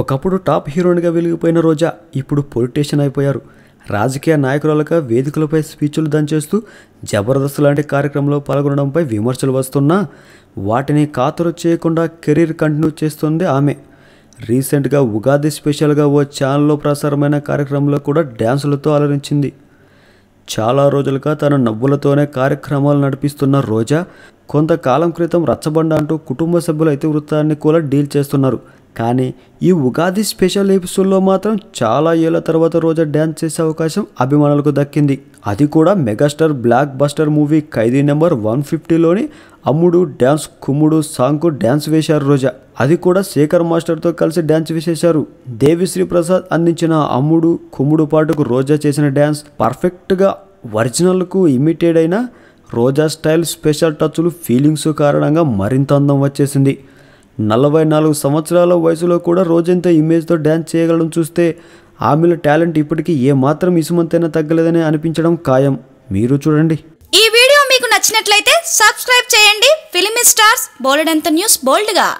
ఒకప్పుడు టాప్ హీరోయిన్గా వెలిగిపోయిన రోజా ఇప్పుడు పొలిటీషియన్ అయిపోయారు. రాజకీయ నాయకురాలుగా వేదికలపై స్పీచ్లు దంచేస్తూ జబర్దస్త్ లాంటి కార్యక్రమంలో పాల్గొనడంపై విమర్శలు వస్తున్నా వాటిని ఖాతరు చేయకుండా కెరీర్ కంటిన్యూ చేస్తుంది ఆమె. రీసెంట్గా ఉగాది స్పెషల్గా ఓ ఛానల్లో ప్రసారమైన కార్యక్రమంలో కూడా డ్యాన్సులతో అలరించింది. చాలా రోజులుగా తన నవ్వులతోనే కార్యక్రమాలు నడిపిస్తున్న రోజా కొంతకాలం క్రితం రచ్చబండ అంటూ కుటుంబ సభ్యుల ఇతివృత్తాన్ని కూడా డీల్ చేస్తున్నారు. కానీ ఈ ఉగాది స్పెషల్ ఎపిసోడ్లో మాత్రం చాలా ఏళ్ల తర్వాత రోజా డ్యాన్స్ చేసే అవకాశం అభిమానులకు దక్కింది. అది కూడా మెగాస్టార్ బ్లాక్ బస్టర్ మూవీ ఖైదీ నెంబర్ 150లోని అమ్ముడు డ్యాన్స్ కుమ్ముడు సాంగ్కు డ్యాన్స్ వేశారు రోజా. అది కూడా శేఖర్ మాస్టర్తో కలిసి డ్యాన్స్ వేసేశారు. దేవిశ్రీ ప్రసాద్ అందించిన అమ్ముడు కుమ్ముడు పాటకు రోజా చేసిన డ్యాన్స్ పర్ఫెక్ట్గా ఒరిజినల్కు ఇమిటేడ్ అయిన రోజా స్టైల్ స్పెషల్ టచ్లు ఫీలింగ్స్ కారణంగా మరింత అందం వచ్చేసింది. 44 సంవత్సరాల వయసులో కూడా రోజంత ఇమేజ్తో డ్యాన్స్ చేయగలడం చూస్తే ఆమెల టాలెంట్ ఇప్పటికీ ఏమాత్రం ఇసుమంతైనా తగ్గలేదని అనిపించడం ఖాయం. మీరు చూడండి. ఈ వీడియో మీకు నచ్చినట్లయితే సబ్స్క్రైబ్ చేయండి. ఫిల్మీ స్టార్స్ బోల్డెంత న్యూస్ బోల్డ్గా.